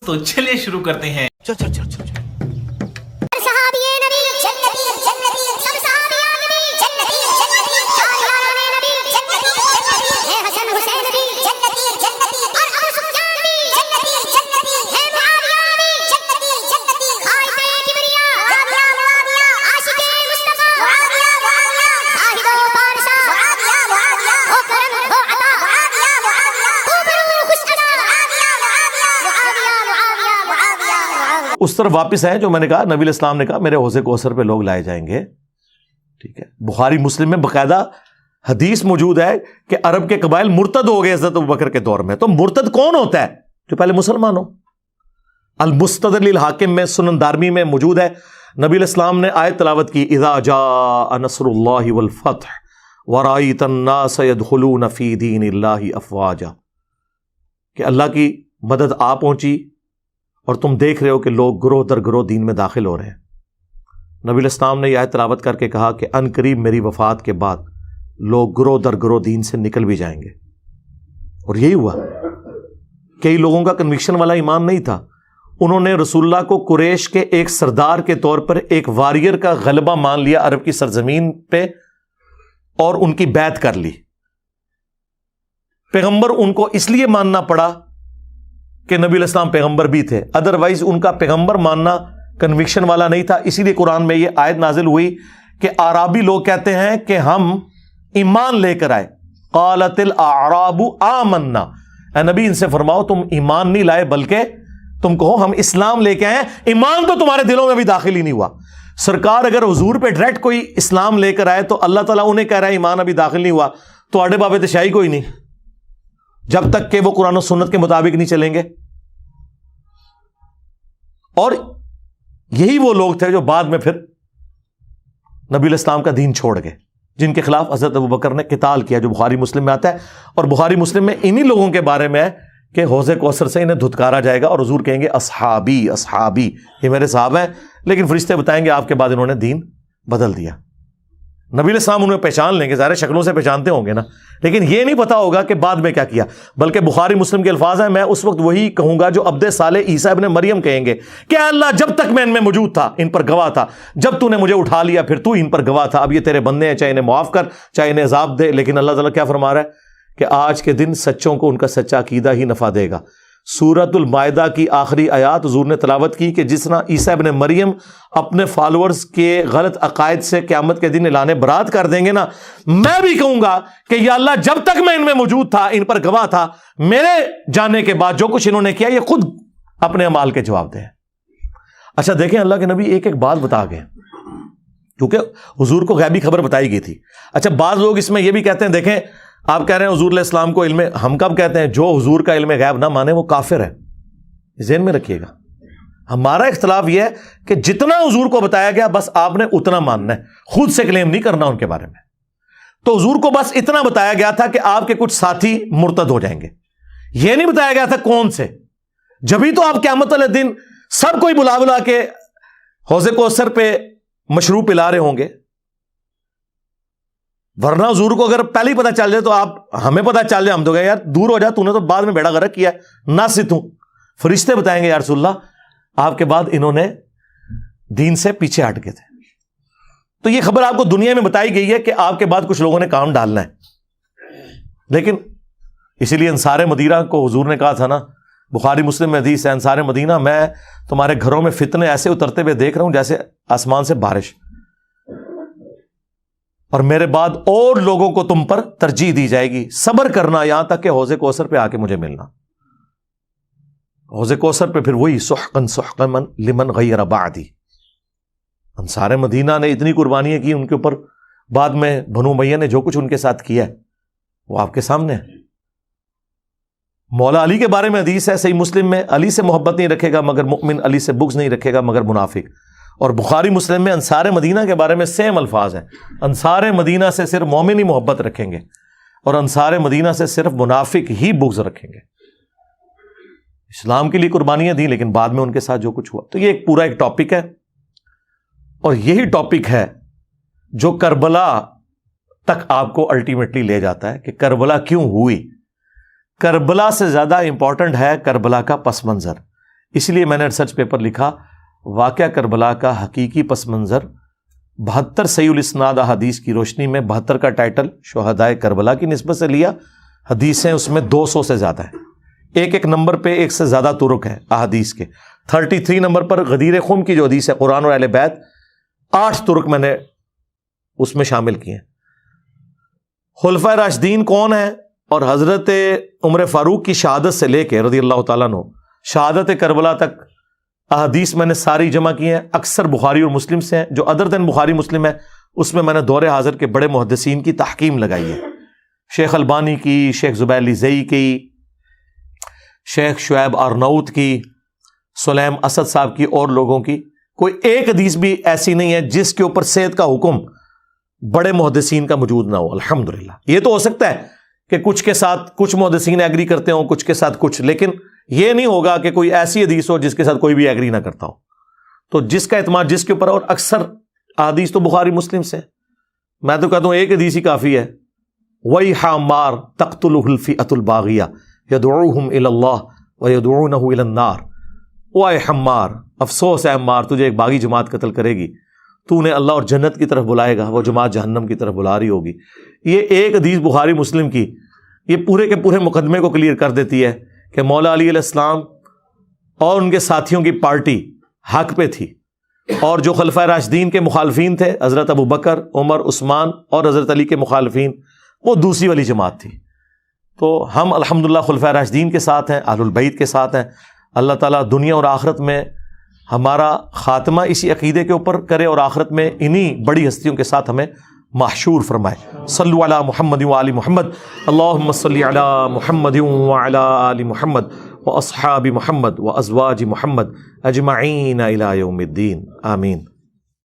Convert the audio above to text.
تو چلیے شروع کرتے ہیں۔ چل چل چل چل اس طرف واپس ہیں جو میں نے کہا، نبی علیہ السلام نے کہا میرے حوض کوثر پہ لوگ لائے جائیں گے، ٹھیک ہے۔ بخاری مسلم میں باقاعدہ حدیث موجود ہے کہ عرب کے قبائل مرتد ہو گئے حضرت ابوبکر کے دور میں۔ تو مرتد کون ہوتا ہے؟ جو پہلے مسلمان ہو۔ المستدرک للحاکم میں، سنن دارمی میں موجود ہے، نبی علیہ السلام نے آیت تلاوت کی، اذا جاء نصر اللہ والفتح ورأیت الناس يدخلون فی دین اللہ افواجا، کہ اللہ کی مدد آ پہنچی اور تم دیکھ رہے ہو کہ لوگ گروہ در گروہ دین میں داخل ہو رہے ہیں۔ نبی علیہ السلام نے یہ آیت تلاوت کر کے کہا کہ ان قریب میری وفات کے بعد لوگ گروہ در گروہ دین سے نکل بھی جائیں گے، اور یہی ہوا۔ کئی لوگوں کا کنوکشن والا ایمان نہیں تھا، انہوں نے رسول اللہ کو قریش کے ایک سردار کے طور پر ایک واریر کا غلبہ مان لیا عرب کی سرزمین پہ، اور ان کی بیعت کر لی۔ پیغمبر ان کو اس لیے ماننا پڑا کہ نبی علیہ السلام پیغمبر بھی تھے، ادروائز ان کا پیغمبر ماننا کنوکشن والا نہیں تھا۔ اسی لیے قرآن میں یہ آیت نازل ہوئی کہ اعرابی لوگ کہتے ہیں کہ ہم ایمان لے کر آئے، قالت الاعراب آمنا، اے نبی ان سے فرماؤ تم ایمان نہیں لائے بلکہ تم کہو ہم اسلام لے کے آئے، ایمان تو تمہارے دلوں میں بھی داخل ہی نہیں ہوا۔ سرکار اگر حضور پہ ڈائریکٹ کوئی اسلام لے کر آئے تو اللہ تعالیٰ انہیں کہہ رہا ہے ایمان ابھی داخل نہیں ہوا، تو آڑے بابے تشائی کوئی نہیں، جب تک کہ وہ قرآن و سنت کے مطابق نہیں چلیں گے۔ اور یہی وہ لوگ تھے جو بعد میں پھر نبی علیہ السلام کا دین چھوڑ گئے، جن کے خلاف حضرت ابوبکر نے قتال کیا، جو بخاری مسلم میں آتا ہے۔ اور بخاری مسلم میں انہی لوگوں کے بارے میں ہے کہ حوض کوثر سے انہیں دھتکارا جائے گا اور حضور کہیں گے اصحابی اصحابی، یہ میرے صحابہ ہیں، لیکن فرشتے بتائیں گے آپ کے بعد انہوں نے دین بدل دیا۔ نبی علیہ السلام انہیں پہچان لیں گے، ظاہر شکلوں سے پہچانتے ہوں گے نا، لیکن یہ نہیں پتا ہوگا کہ بعد میں کیا کیا۔ بلکہ بخاری مسلم کے الفاظ ہیں، میں اس وقت وہی کہوں گا جو عبد صالح عیسیٰ ابن مریم کہیں گے کہ اے اللہ جب تک میں ان میں موجود تھا ان پر گواہ تھا، جب تو نے مجھے اٹھا لیا پھر تو ان پر گواہ تھا، اب یہ تیرے بندے ہیں، چاہے انہیں معاف کر چاہے انہیں عذاب دے۔ لیکن اللہ تعالیٰ کیا فرما رہا ہے کہ آج کے دن سچوں کو ان کا سچا عقیدہ ہی نفع دے گا۔ سورۃ المائدہ کی آخری آیات حضور نے تلاوت کی کہ جس طرح عیسیٰ ابن مریم اپنے فالورز کے غلط عقائد سے قیامت کے دن اعلان برات کر دیں گے نا، میں بھی کہوں گا کہ یا اللہ جب تک میں ان میں موجود تھا ان پر گواہ تھا، میرے جانے کے بعد جو کچھ انہوں نے کیا یہ خود اپنے اعمال کے جواب دیں۔ اچھا دیکھیں، اللہ کے نبی ایک ایک بات بتا گئے، کیونکہ حضور کو غیبی خبر بتائی گئی تھی۔ اچھا بعض لوگ اس میں یہ بھی کہتے ہیں، دیکھیں آپ کہہ رہے ہیں حضور علیہ السلام کو علم، ہم کب کہتے ہیں جو حضور کا علم غیب نہ مانے وہ کافر ہے، ذہن میں رکھیے گا۔ ہمارا اختلاف یہ ہے کہ جتنا حضور کو بتایا گیا بس آپ نے اتنا ماننا ہے، خود سے کلیم نہیں کرنا ان کے بارے میں۔ تو حضور کو بس اتنا بتایا گیا تھا کہ آپ کے کچھ ساتھی مرتد ہو جائیں گے، یہ نہیں بتایا گیا تھا کون سے۔ جبھی تو آپ قیامت والے دن سب کوئی بلا بلا کے حوض کوثر پہ مشروب پلا رہے ہوں گے، ورنہ حضور کو اگر پہلے ہی پتہ چل جائے تو آپ ہمیں پتہ چل جائے ہم تو کہیں یار دور ہو جا، تو نے تو بعد میں بیڑا غرق کیا ہے، نہ ستوں۔ فرشتے بتائیں گے یا رسول اللہ آپ کے بعد انہوں نے دین سے پیچھے ہٹ گئے تھے۔ تو یہ خبر آپ کو دنیا میں بتائی گئی ہے کہ آپ کے بعد کچھ لوگوں نے کام ڈالنا ہے، لیکن اسی لیے انصار مدینہ کو حضور نے کہا تھا نا، بخاری مسلم میں حدیث ہے، انصار مدینہ میں تمہارے گھروں میں فتنے ایسے اترتے ہوئے دیکھ رہا ہوں جیسے آسمان سے بارش، اور میرے بعد اور لوگوں کو تم پر ترجیح دی جائے گی، صبر کرنا یہاں تک کہ حوض کوثر پہ آ کے مجھے ملنا۔ حوض کوثر پہ پھر وہی سحقا سحقا لمن غیر بعدی۔ انصار مدینہ نے اتنی قربانیاں کی ان کے اوپر، بعد میں بنو امیہ نے جو کچھ ان کے ساتھ کیا ہے وہ آپ کے سامنے ہے۔ مولا علی کے بارے میں حدیث ہے صحیح مسلم میں، علی سے محبت نہیں رکھے گا مگر مؤمن، علی سے بغض نہیں رکھے گا مگر منافق۔ اور بخاری مسلم میں انصار مدینہ کے بارے میں سیم الفاظ ہیں، انصار مدینہ سے صرف مومن ہی محبت رکھیں گے اور انصار مدینہ سے صرف منافق ہی بغض رکھیں گے۔ اسلام کے لیے قربانیاں دی لیکن بعد میں ان کے ساتھ جو کچھ ہوا، تو یہ ایک پورا ایک ٹاپک ہے، اور یہی ٹاپک ہے جو کربلا تک آپ کو الٹیمیٹلی لے جاتا ہے کہ کربلا کیوں ہوئی۔ کربلا سے زیادہ امپورٹنٹ ہے کربلا کا پس منظر، اس لیے میں نے ریسرچ پیپر لکھا واقعہ کربلا کا حقیقی پس منظر 72 صحیح الاسناد احادیث کی روشنی میں 72 کا ٹائٹل شہدائے کربلا کی نسبت سے لیا. حدیثیں اس میں 200 سے زیادہ ہیں, ایک نمبر پہ ایک سے زیادہ طرق ہیں احادیث کے. 33 نمبر پر غدیر خم کی جو حدیث ہے قرآن اور اہل بیت 8 طرق میں نے اس میں شامل کیے ہیں. خلفائے راشدین کون ہیں اور حضرت عمر فاروق کی شہادت سے لے کے رضی اللہ تعالیٰ عنہ شہادت کربلا تک احادیث میں نے ساری جمع کی ہیں. اکثر بخاری اور مسلم سے ہیں, جو ادر دین بخاری مسلم ہے اس میں نے دور حاضر کے بڑے محدثین کی تحقیم لگائی ہے. شیخ البانی کی, شیخ زبیر علی زئی کی, شیخ شعیب ارناؤت کی, سلیم اسد صاحب کی اور لوگوں کی. کوئی ایک حدیث بھی ایسی نہیں ہے جس کے اوپر صحت کا حکم بڑے محدثین کا موجود نہ ہو. الحمدللہ. یہ تو ہو سکتا ہے کہ کچھ کے ساتھ کچھ محدثین ایگری کرتے ہوں, کچھ کے ساتھ کچھ, لیکن یہ نہیں ہوگا کہ کوئی ایسی حدیث ہو جس کے ساتھ کوئی بھی ایگری نہ کرتا ہو. تو جس کا اعتماد جس کے اوپر, اور اکثر حدیث تو بخاری مسلم سے, میں تو کہتا ہوں ایک حدیث ہی کافی ہے. وَيْحَ عَمَّارٍ تَقْتُلُهُ الْفِئَةُ الْبَاغِيَةُ يَدْعُوهُمْ إِلَى اللَّهِ وَيَدْعُونَهُ إِلَى النَّارِ. وَيْحَ عَمَّارٍ, افسوس ہے عمار, تجھے ایک باغی جماعت قتل کرے گی, تو نے اللہ اور جنت کی طرف بلائے گا, وہ جماعت جہنم کی طرف بلا رہی ہوگی. یہ ایک حدیث بخاری مسلم کی یہ پورے کے پورے مقدمے کو کلیئر کر دیتی ہے کہ مولا علی علیہ السلام اور ان کے ساتھیوں کی پارٹی حق پہ تھی, اور جو خلفائے راشدین کے مخالفین تھے حضرت ابو بکر, عمر, عثمان اور حضرت علی کے مخالفین, وہ دوسری والی جماعت تھی. تو ہم الحمدللہ خلفائے راشدین کے ساتھ ہیں, اہل البیت کے ساتھ ہیں. اللہ تعالیٰ دنیا اور آخرت میں ہمارا خاتمہ اسی عقیدے کے اوپر کرے اور آخرت میں انہی بڑی ہستیوں کے ساتھ ہمیں محشور فرمائے. صلو علی محمد و آل محمد. اللہم صلی علی محمد و علی آل محمد و اصحاب محمد و ازواج محمد اجمعین الی یوم الدین. آمین.